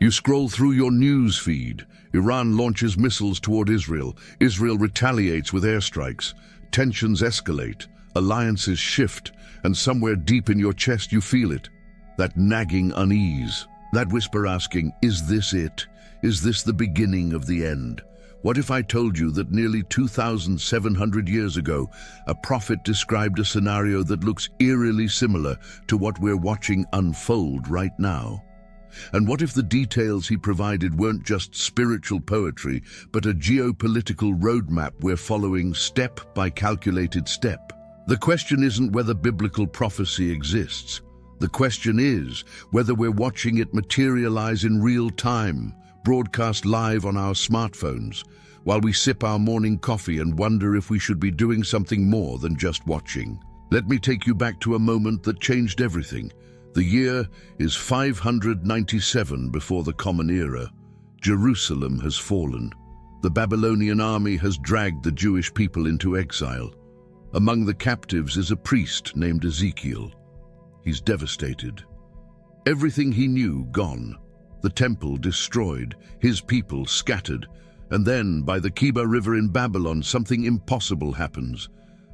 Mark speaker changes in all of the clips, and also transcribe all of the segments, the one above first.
Speaker 1: You scroll through your news feed. Iran launches missiles toward Israel. Israel retaliates with airstrikes. Tensions escalate. Alliances shift. And somewhere deep in your chest you feel it. That nagging unease. That whisper asking, is this it? Is this the beginning of the end? What if I told you that nearly 2,700 years ago, a prophet described a scenario that looks eerily similar to what we're watching unfold right now? And what if the details he provided weren't just spiritual poetry, but a geopolitical roadmap we're following step by calculated step? The question isn't whether biblical prophecy exists. The question is whether we're watching it materialize in real time, broadcast live on our smartphones, while we sip our morning coffee and wonder if we should be doing something more than just watching. Let me take you back to a moment that changed everything. The year is 597 before the Common Era. Jerusalem has fallen. The Babylonian army has dragged the Jewish people into exile. Among the captives is a priest named Ezekiel. He's devastated. Everything he knew gone. The temple destroyed, his people scattered. And then, by the Kiba River in Babylon, something impossible happens.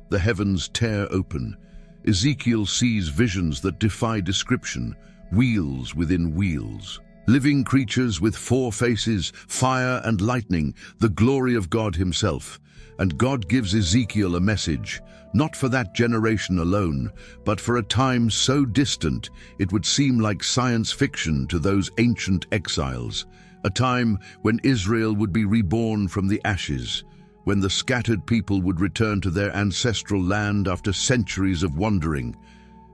Speaker 1: The heavens tear open. Ezekiel sees visions that defy description, wheels within wheels. Living creatures with four faces, fire and lightning, the glory of God himself. And God gives Ezekiel a message, not for that generation alone, but for a time so distant it would seem like science fiction to those ancient exiles. A time when Israel would be reborn from the ashes, when the scattered people would return to their ancestral land after centuries of wandering,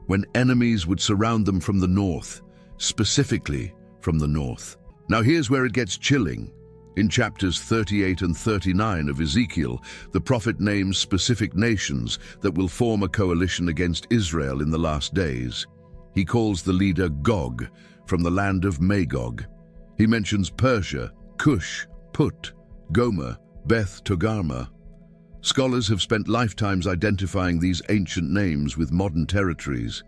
Speaker 1: when enemies would surround them from the north, specifically from the north. Now here's where it gets chilling. In chapters 38 and 39 of Ezekiel, the prophet names specific nations that will form a coalition against Israel in the last days. He calls the leader Gog, from the land of Magog. He mentions Persia, Cush, Put, Gomer, Beth Togarmah. Scholars have spent lifetimes identifying these ancient names with modern territories,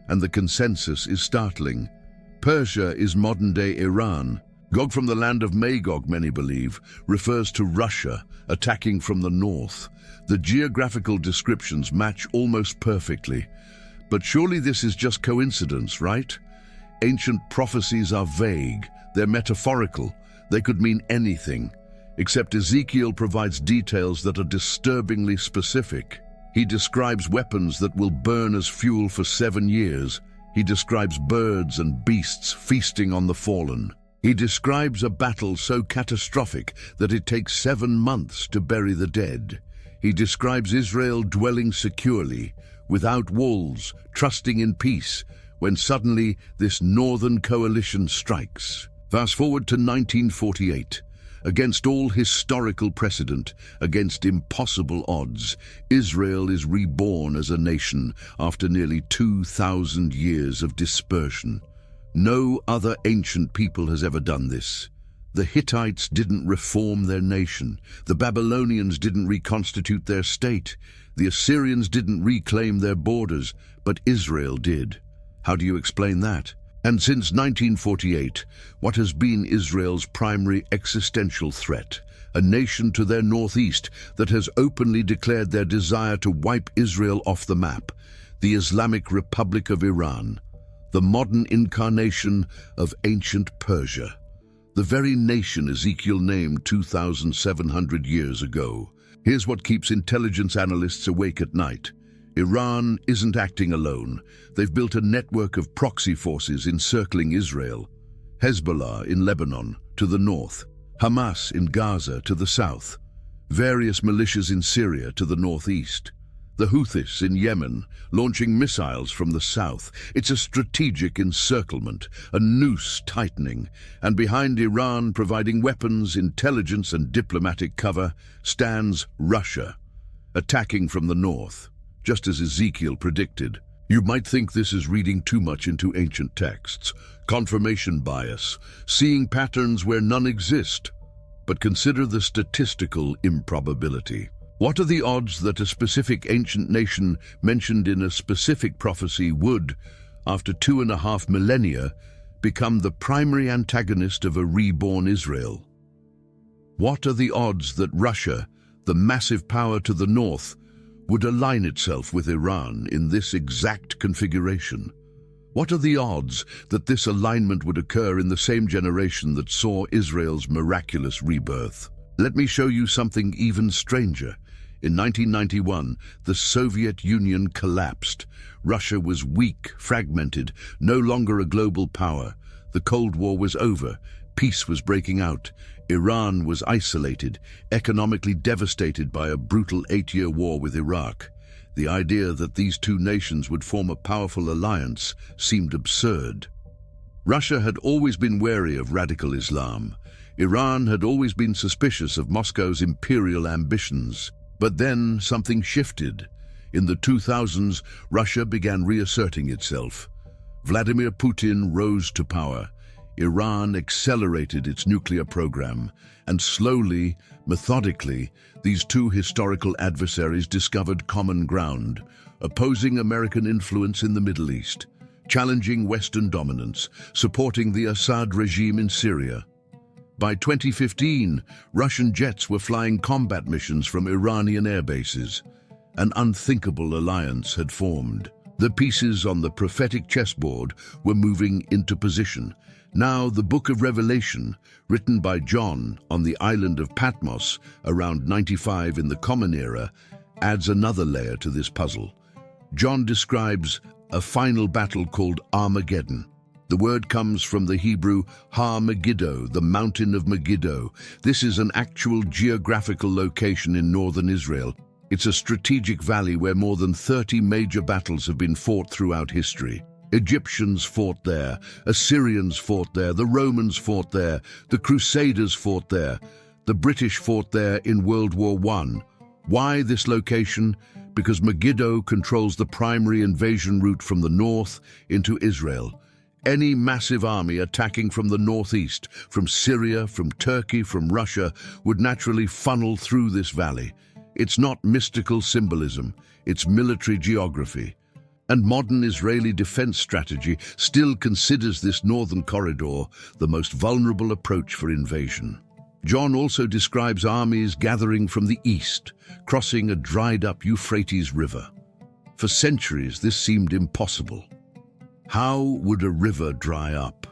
Speaker 1: and the consensus is startling. Persia is modern-day Iran. Gog from the land of Magog, many believe, refers to Russia, attacking from the north. The geographical descriptions match almost perfectly. But surely this is just coincidence, right? Ancient prophecies are vague, they're metaphorical, they could mean anything. Except Ezekiel provides details that are disturbingly specific. He describes weapons that will burn as fuel for 7 years. He describes birds and beasts feasting on the fallen. He describes a battle so catastrophic that it takes 7 months to bury the dead. He describes Israel dwelling securely, without walls, trusting in peace, when suddenly this northern coalition strikes. Fast forward to 1948. Against all historical precedent, against impossible odds, Israel is reborn as a nation after nearly 2,000 years of dispersion. No other ancient people has ever done this. The Hittites didn't reform their nation. The Babylonians didn't reconstitute their state. The Assyrians didn't reclaim their borders, but Israel did. How do you explain that? And since 1948, what has been Israel's primary existential threat? A nation to their northeast that has openly declared their desire to wipe Israel off the map, the Islamic Republic of Iran, the modern incarnation of ancient Persia, the very nation Ezekiel named 2,700 years ago. Here's what keeps intelligence analysts awake at night. Iran isn't acting alone. They've built a network of proxy forces encircling Israel. Hezbollah in Lebanon to the north, Hamas in Gaza to the south, various militias in Syria to the northeast, the Houthis in Yemen launching missiles from the south. It's a strategic encirclement, a noose tightening, and behind Iran providing weapons, intelligence and diplomatic cover stands Russia, attacking from the north. Just as Ezekiel predicted. You might think this is reading too much into ancient texts, confirmation bias, seeing patterns where none exist. But consider the statistical improbability. What are the odds that a specific ancient nation mentioned in a specific prophecy would, after 2.5 millennia, become the primary antagonist of a reborn Israel? What are the odds that Russia, the massive power to the north, would align itself with Iran in this exact configuration? What are the odds that this alignment would occur in the same generation that saw Israel's miraculous rebirth? Let me show you something even stranger. In 1991, the Soviet Union collapsed. Russia was weak, fragmented, no longer a global power. The Cold War was over. Peace was breaking out. Iran was isolated, economically devastated by a brutal 8-year war with Iraq. The idea that these two nations would form a powerful alliance seemed absurd. Russia had always been wary of radical Islam. Iran had always been suspicious of Moscow's imperial ambitions. But then something shifted. In the 2000s, Russia began reasserting itself. Vladimir Putin rose to power. Iran accelerated its nuclear program, and slowly, methodically, these two historical adversaries discovered common ground, opposing American influence in the Middle East, challenging Western dominance, supporting the Assad regime in Syria. By 2015, Russian jets were flying combat missions from Iranian air bases. An unthinkable alliance had formed. The pieces on the prophetic chessboard were moving into position. Now, the Book of Revelation, written by John on the island of Patmos around 95 in the Common Era, adds another layer to this puzzle. John describes a final battle called Armageddon. The word comes from the Hebrew Har Megiddo, the mountain of Megiddo. This is an actual geographical location in northern Israel. It's a strategic valley where more than 30 major battles have been fought throughout history. Egyptians fought there, Assyrians fought there, the Romans fought there, the Crusaders fought there, the British fought there in World War I. Why this location? Because Megiddo controls the primary invasion route from the north into Israel. Any massive army attacking from the northeast, from Syria, from Turkey, from Russia, would naturally funnel through this valley. It's not mystical symbolism, it's military geography. And modern Israeli defense strategy still considers this northern corridor the most vulnerable approach for invasion. John also describes armies gathering from the east, crossing a dried-up Euphrates River. For centuries, this seemed impossible. How would a river dry up?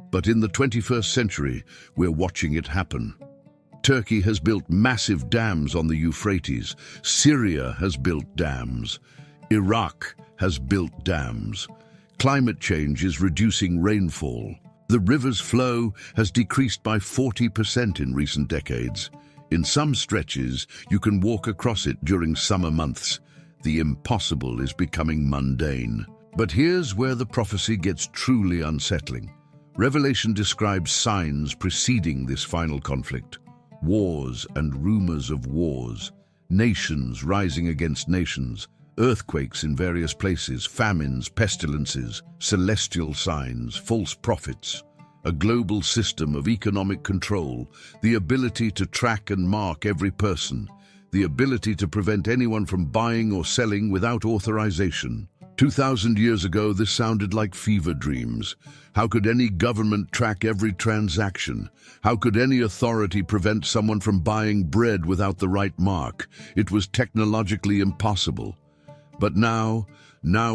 Speaker 1: But in the 21st century, we're watching it happen. Turkey has built massive dams on the Euphrates. Syria has built dams. Iraq has built dams. Climate change is reducing rainfall. The river's flow has decreased by 40% in recent decades. In some stretches, you can walk across it during summer months. The impossible is becoming mundane. But here's where the prophecy gets truly unsettling. Revelation describes signs preceding this final conflict. Wars and rumors of wars. Nations rising against nations. Earthquakes in various places, famines, pestilences, celestial signs, false prophets, a global system of economic control, the ability to track and mark every person, the ability to prevent anyone from buying or selling without authorization. 2,000 years ago, this sounded like fever dreams. How could any government track every transaction? How could any authority prevent someone from buying bread without the right mark? It was technologically impossible. But now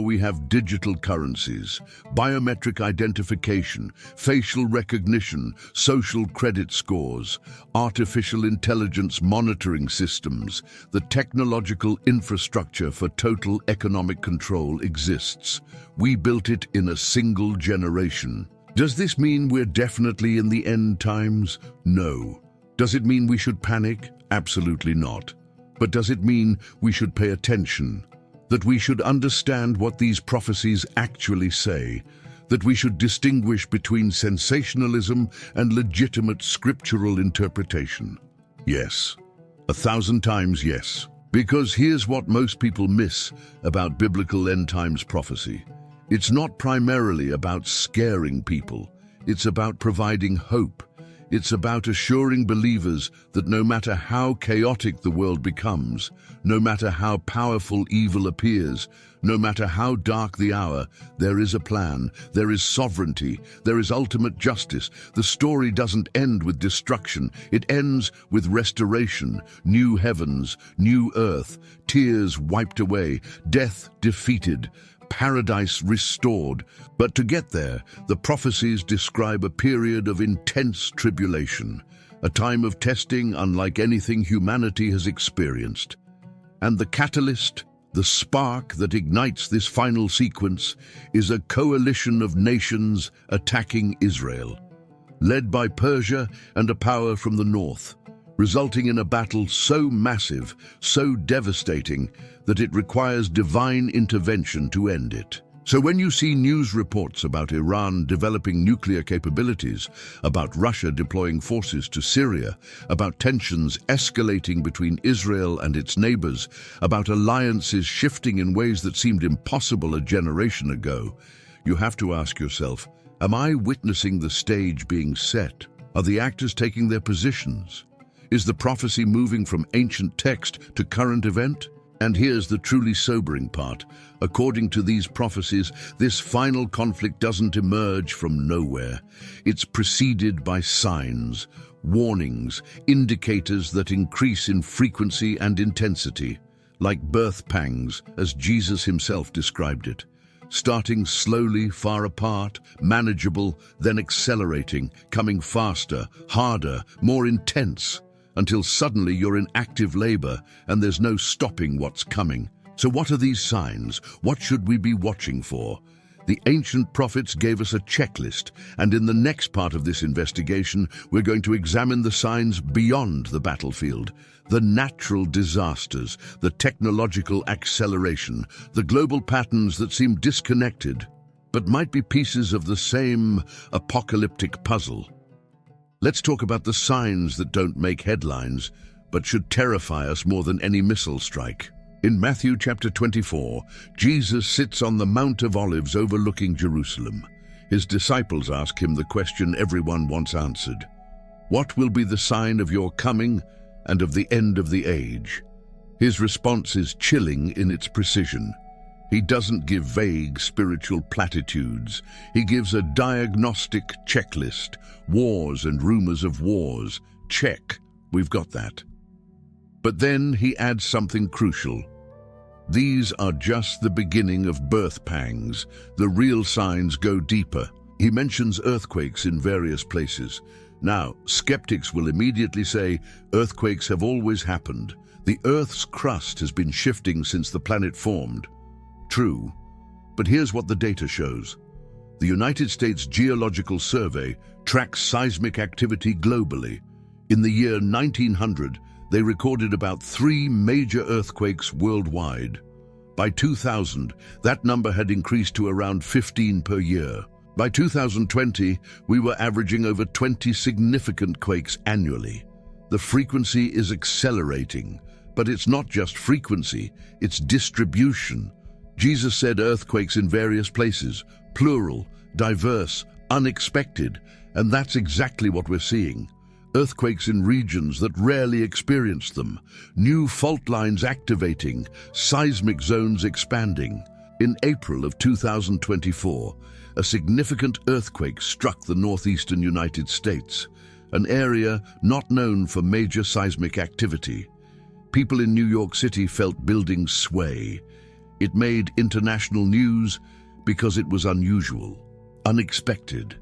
Speaker 1: we have digital currencies, biometric identification, facial recognition, social credit scores, artificial intelligence monitoring systems. The technological infrastructure for total economic control exists. We built it in a single generation. Does this mean we're definitely in the end times? No. Does it mean we should panic? Absolutely not. But does it mean we should pay attention? That we should understand what these prophecies actually say, that we should distinguish between sensationalism and legitimate scriptural interpretation? Yes, 1,000 times yes. Because here's what most people miss about biblical end times prophecy. It's not primarily about scaring people. It's about providing hope. It's about assuring believers that no matter how chaotic the world becomes, no matter how powerful evil appears, no matter how dark the hour, there is a plan, there is sovereignty, there is ultimate justice. The story doesn't end with destruction, it ends with restoration, new heavens, new earth, tears wiped away, death defeated, paradise restored. But to get there, the prophecies describe a period of intense tribulation, a time of testing unlike anything humanity has experienced. And the catalyst, the spark that ignites this final sequence, is a coalition of nations attacking Israel, led by Persia and a power from the north, resulting in a battle so massive, so devastating, that it requires divine intervention to end it. So when you see news reports about Iran developing nuclear capabilities, about Russia deploying forces to Syria, about tensions escalating between Israel and its neighbors, about alliances shifting in ways that seemed impossible a generation ago, you have to ask yourself, am I witnessing the stage being set? Are the actors taking their positions? Is the prophecy moving from ancient text to current event? And here's the truly sobering part. According to these prophecies, this final conflict doesn't emerge from nowhere. It's preceded by signs, warnings, indicators that increase in frequency and intensity, like birth pangs, as Jesus himself described it. Starting slowly, far apart, manageable, then accelerating, coming faster, harder, more intense, until suddenly you're in active labor and there's no stopping what's coming. So what are these signs? What should we be watching for? The ancient prophets gave us a checklist, and in the next part of this investigation, we're going to examine the signs beyond the battlefield, the natural disasters, the technological acceleration, the global patterns that seem disconnected, but might be pieces of the same apocalyptic puzzle. Let's talk about the signs that don't make headlines, but should terrify us more than any missile strike. In Matthew chapter 24, Jesus sits on the Mount of Olives overlooking Jerusalem. His disciples ask him the question everyone wants answered. What will be the sign of your coming and of the end of the age? His response is chilling in its precision. He doesn't give vague spiritual platitudes. He gives a diagnostic checklist. Wars and rumors of wars. Check. We've got that. But then he adds something crucial. These are just the beginning of birth pangs. The real signs go deeper. He mentions earthquakes in various places. Now, skeptics will immediately say, earthquakes have always happened. The Earth's crust has been shifting since the planet formed. True, but here's what the data shows. The United States Geological Survey tracks seismic activity globally. In the year 1900, they recorded about 3 major earthquakes worldwide. By 2000, that number had increased to around 15 per year. By 2020, we were averaging over 20 significant quakes annually. The frequency is accelerating, but it's not just frequency, it's distribution. Jesus said earthquakes in various places, plural, diverse, unexpected, and that's exactly what we're seeing. Earthquakes in regions that rarely experienced them, new fault lines activating, seismic zones expanding. In April of 2024, a significant earthquake struck the northeastern United States, an area not known for major seismic activity. People in New York City felt buildings sway. It made international news because it was unusual, unexpected,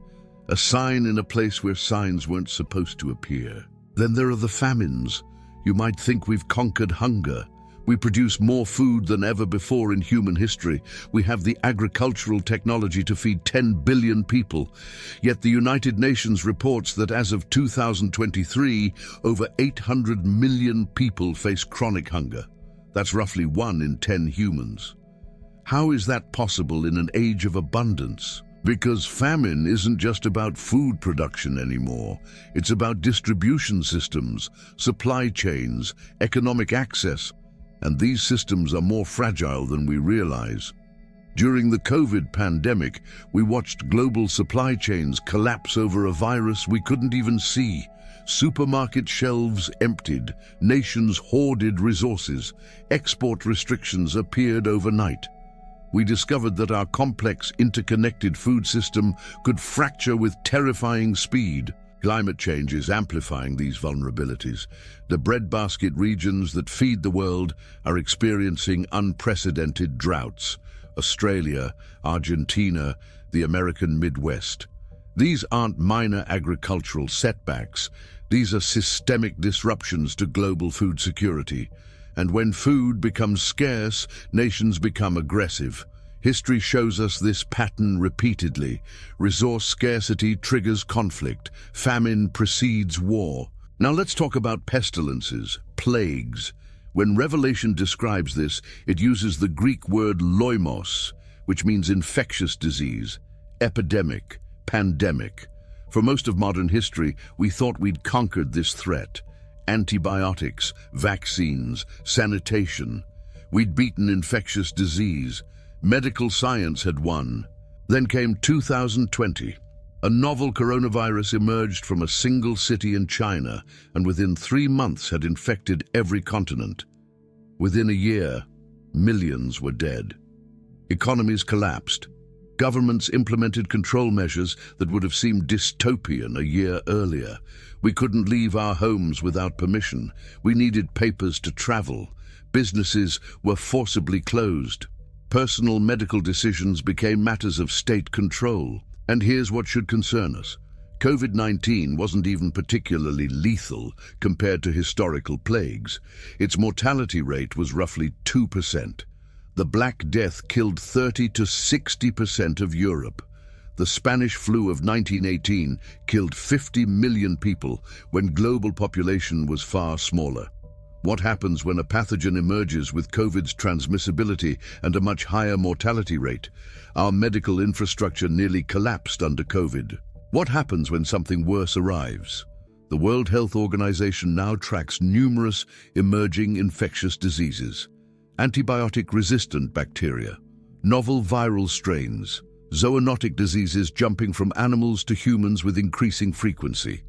Speaker 1: a sign in a place where signs weren't supposed to appear. Then there are the famines. You might think we've conquered hunger. We produce more food than ever before in human history. We have the agricultural technology to feed 10 billion people. Yet the United Nations reports that as of 2023, over 800 million people face chronic hunger. That's roughly 1 in 10 humans. How is that possible in an age of abundance? Because famine isn't just about food production anymore. It's about distribution systems, supply chains, economic access, and these systems are more fragile than we realize. During the COVID pandemic, we watched global supply chains collapse over a virus we couldn't even see. Supermarket shelves emptied, nations hoarded resources, export restrictions appeared overnight. We discovered that our complex, interconnected food system could fracture with terrifying speed. Climate change is amplifying these vulnerabilities. The breadbasket regions that feed the world are experiencing unprecedented droughts. Australia, Argentina, the American Midwest. These aren't minor agricultural setbacks. These are systemic disruptions to global food security. And when food becomes scarce, nations become aggressive. History shows us this pattern repeatedly. Resource scarcity triggers conflict. Famine precedes war. Now let's talk about pestilences, plagues. When Revelation describes this, it uses the Greek word loimos, which means infectious disease, epidemic, pandemic. For most of modern history, we thought we'd conquered this threat. Antibiotics, vaccines, sanitation. We'd beaten infectious disease. Medical science had won. Then came 2020. A novel coronavirus emerged from a single city in China and within 3 months had infected every continent. Within a year, millions were dead. Economies collapsed. Governments implemented control measures that would have seemed dystopian a year earlier. We couldn't leave our homes without permission. We needed papers to travel. Businesses were forcibly closed. Personal medical decisions became matters of state control. And here's what should concern us. COVID-19 wasn't even particularly lethal compared to historical plagues. Its mortality rate was roughly 2%. The Black Death killed 30 to 60% of Europe. The Spanish flu of 1918 killed 50 million people when global population was far smaller. What happens when a pathogen emerges with COVID's transmissibility and a much higher mortality rate? Our medical infrastructure nearly collapsed under COVID. What happens when something worse arrives? The World Health Organization now tracks numerous emerging infectious diseases. Antibiotic-resistant bacteria, novel viral strains, zoonotic diseases jumping from animals to humans with increasing frequency.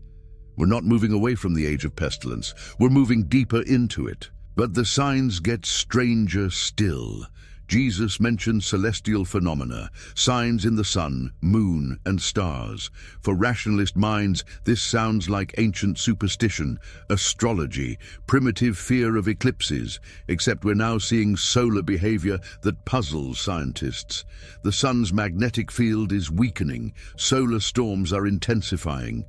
Speaker 1: We're not moving away from the age of pestilence. We're moving deeper into it. But the signs get stranger still. Jesus mentioned celestial phenomena, signs in the sun, moon, and stars. For rationalist minds, this sounds like ancient superstition, astrology, primitive fear of eclipses, except we're now seeing solar behavior that puzzles scientists. The sun's magnetic field is weakening. Solar storms are intensifying.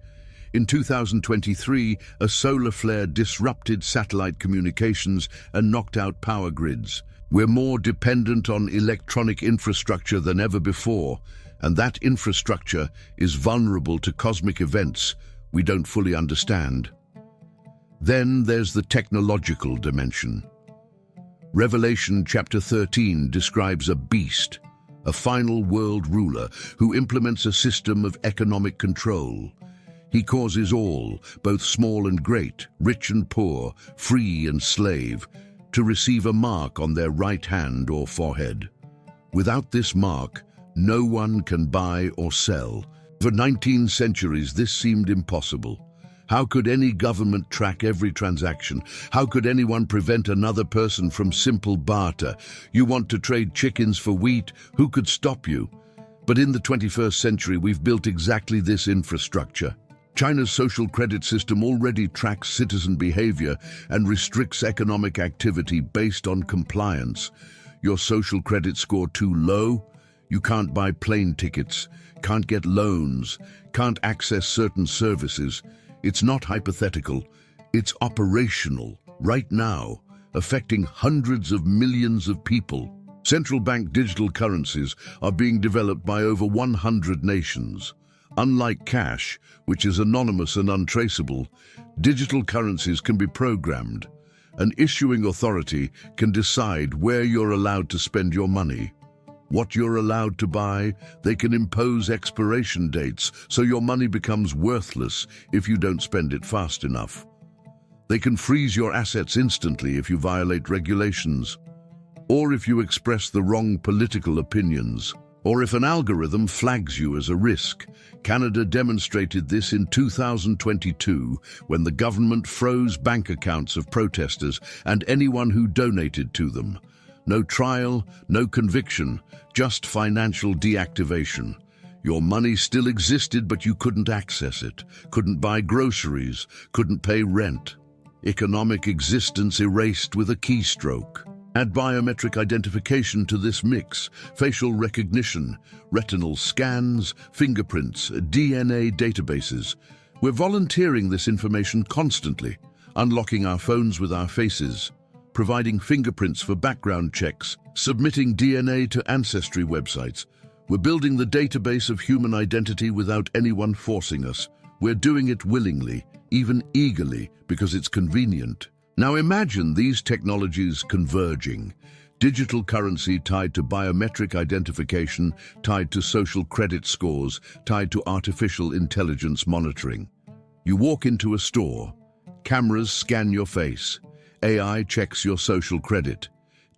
Speaker 1: In 2023, a solar flare disrupted satellite communications and knocked out power grids. We're more dependent on electronic infrastructure than ever before, and that infrastructure is vulnerable to cosmic events we don't fully understand. Then there's the technological dimension. Revelation chapter 13 describes a beast, a final world ruler who implements a system of economic control. He causes all, both small and great, rich and poor, free and slave, to receive a mark on their right hand or forehead. Without this mark, no one can buy or sell. For 19 centuries, this seemed impossible. How could any government track every transaction? How could anyone prevent another person from simple barter? You want to trade chickens for wheat? Who could stop you? But in the 21st century, we've built exactly this infrastructure. China's social credit system already tracks citizen behavior and restricts economic activity based on compliance. Your social credit score too low? You can't buy plane tickets, can't get loans, can't access certain services. It's not hypothetical, it's operational, right now, affecting hundreds of millions of people. Central bank digital currencies are being developed by over 100 nations. Unlike cash, which is anonymous and untraceable, digital currencies can be programmed. An issuing authority can decide where you're allowed to spend your money, what you're allowed to buy. They can impose expiration dates so your money becomes worthless if you don't spend it fast enough. They can freeze your assets instantly if you violate regulations. or if you express the wrong political opinions, or if an algorithm flags you as a risk. Canada demonstrated this in 2022 when the government froze bank accounts of protesters and anyone who donated to them. No trial, no conviction, just financial deactivation. Your money still existed, but you couldn't access it, couldn't buy groceries, couldn't pay rent. Economic existence erased with a keystroke. Add biometric identification to this mix: facial recognition, retinal scans, fingerprints, DNA databases. We're volunteering this information constantly, unlocking our phones with our faces, providing fingerprints for background checks, submitting DNA to ancestry websites. We're building the database of human identity without anyone forcing us. We're doing it willingly, even eagerly, because it's convenient. Now imagine these technologies converging. Digital currency tied to biometric identification, tied to social credit scores, tied to artificial intelligence monitoring. You walk into a store. Cameras scan your face. AI checks your social credit.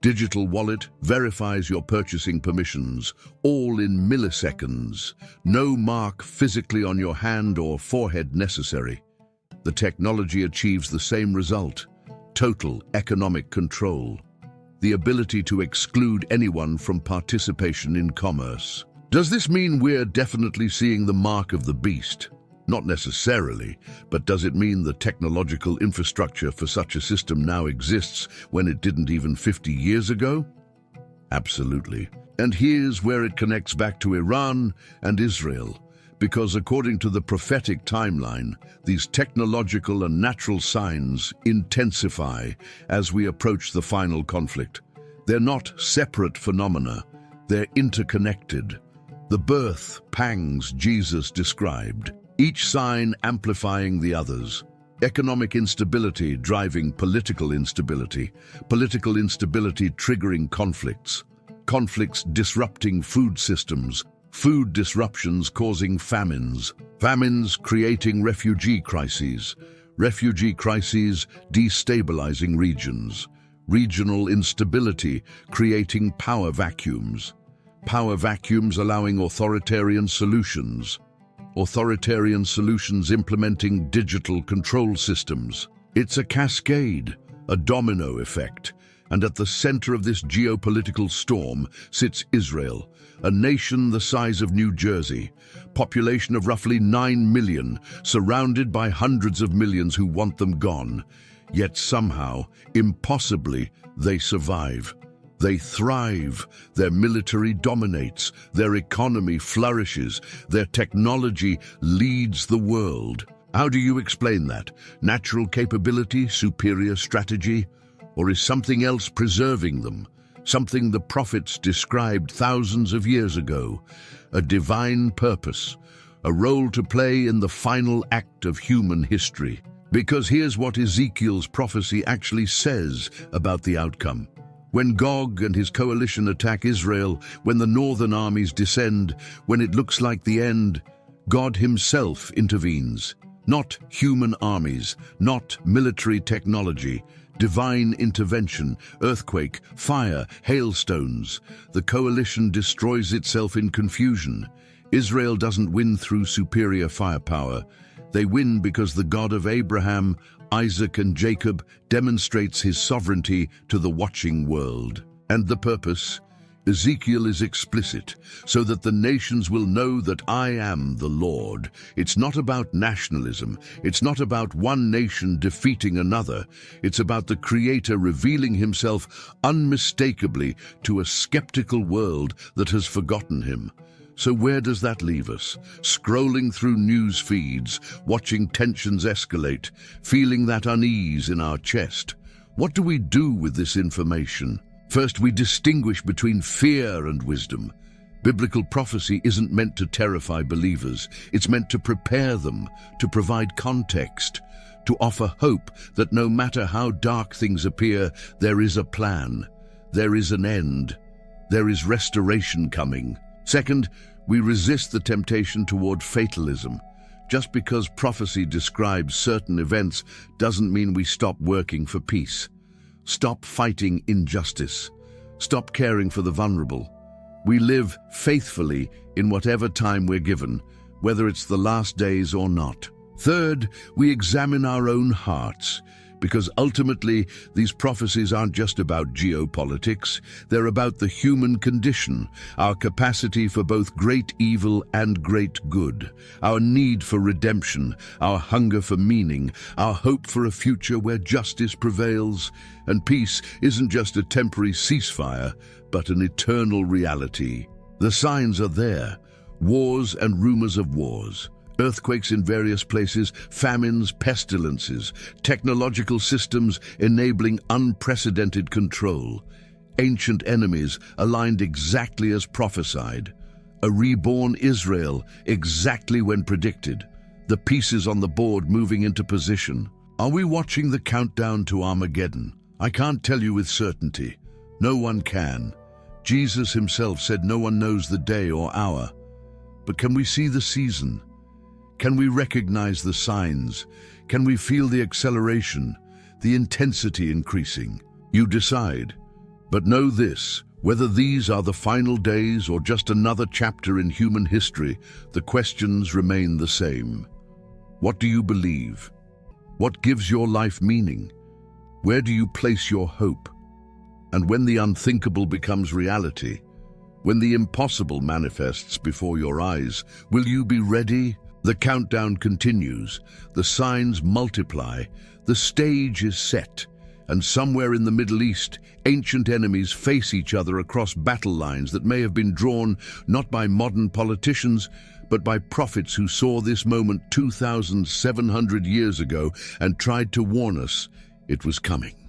Speaker 1: Digital wallet verifies your purchasing permissions, all in milliseconds. No mark physically on your hand or forehead necessary. The technology achieves the same result: total economic control. The ability to exclude anyone from participation in commerce. Does this mean we're definitely seeing the mark of the beast? Not necessarily, but does it mean the technological infrastructure for such a system now exists when it didn't even 50 years ago? Absolutely. And here's where it connects back to Iran and Israel, because according to the prophetic timeline, these technological and natural signs intensify as we approach the final conflict. They're not separate phenomena, they're interconnected. The birth pangs Jesus described, each sign amplifying the others. Economic instability driving political instability triggering conflicts, conflicts disrupting food systems, food disruptions causing famines, famines creating refugee crises destabilizing regions, regional instability creating power vacuums allowing authoritarian solutions implementing digital control systems. It's a cascade, a domino effect, and at the center of this geopolitical storm sits Israel, a nation the size of New Jersey, population of roughly 9 million, surrounded by hundreds of millions who want them gone. Yet somehow, impossibly, they survive. They thrive, their military dominates, their economy flourishes, their technology leads the world. How do you explain that? Natural capability, superior strategy? Or is something else preserving them? Something the prophets described thousands of years ago? A divine purpose, a role to play in the final act of human history. Because here's what Ezekiel's prophecy actually says about the outcome. When Gog and his coalition attack Israel, when the northern armies descend, when it looks like the end, God himself intervenes. Not human armies, not military technology, divine intervention, earthquake, fire, hailstones. The coalition destroys itself in confusion. Israel doesn't win through superior firepower. They win because the God of Abraham, Isaac and Jacob demonstrates his sovereignty to the watching world. And the purpose? Ezekiel is explicit, so that the nations will know that I am the Lord. It's not about nationalism. It's not about one nation defeating another. It's about the Creator revealing himself unmistakably to a skeptical world that has forgotten him. So where does that leave us? Scrolling through news feeds, watching tensions escalate, feeling that unease in our chest. What do we do with this information? First, we distinguish between fear and wisdom. Biblical prophecy isn't meant to terrify believers. It's meant to prepare them, to provide context, to offer hope that no matter how dark things appear, there is a plan, there is an end, there is restoration coming. Second, we resist the temptation toward fatalism. Just because prophecy describes certain events doesn't mean we stop working for peace. Stop fighting injustice. Stop caring for the vulnerable. We live faithfully in whatever time we're given, whether it's the last days or not. Third, we examine our own hearts, because ultimately these prophecies aren't just about geopolitics, they're about the human condition, our capacity for both great evil and great good, our need for redemption, our hunger for meaning, our hope for a future where justice prevails, and peace isn't just a temporary ceasefire, but an eternal reality. The signs are there: wars and rumors of wars, earthquakes in various places, famines, pestilences, technological systems enabling unprecedented control, ancient enemies aligned exactly as prophesied, a reborn Israel exactly when predicted, the pieces on the board moving into position. Are we watching the countdown to Armageddon? I can't tell you with certainty. No one can. Jesus himself said no one knows the day or hour. But can we see the season? Can we recognize the signs? Can we feel the acceleration, the intensity increasing? You decide. But know this, whether these are the final days or just another chapter in human history, the questions remain the same. What do you believe? What gives your life meaning? Where do you place your hope? And when the unthinkable becomes reality, when the impossible manifests before your eyes, will you be ready? The countdown continues, the signs multiply, the stage is set, and somewhere in the Middle East, ancient enemies face each other across battle lines that may have been drawn not by modern politicians, but by prophets who saw this moment 2,700 years ago and tried to warn us it was coming.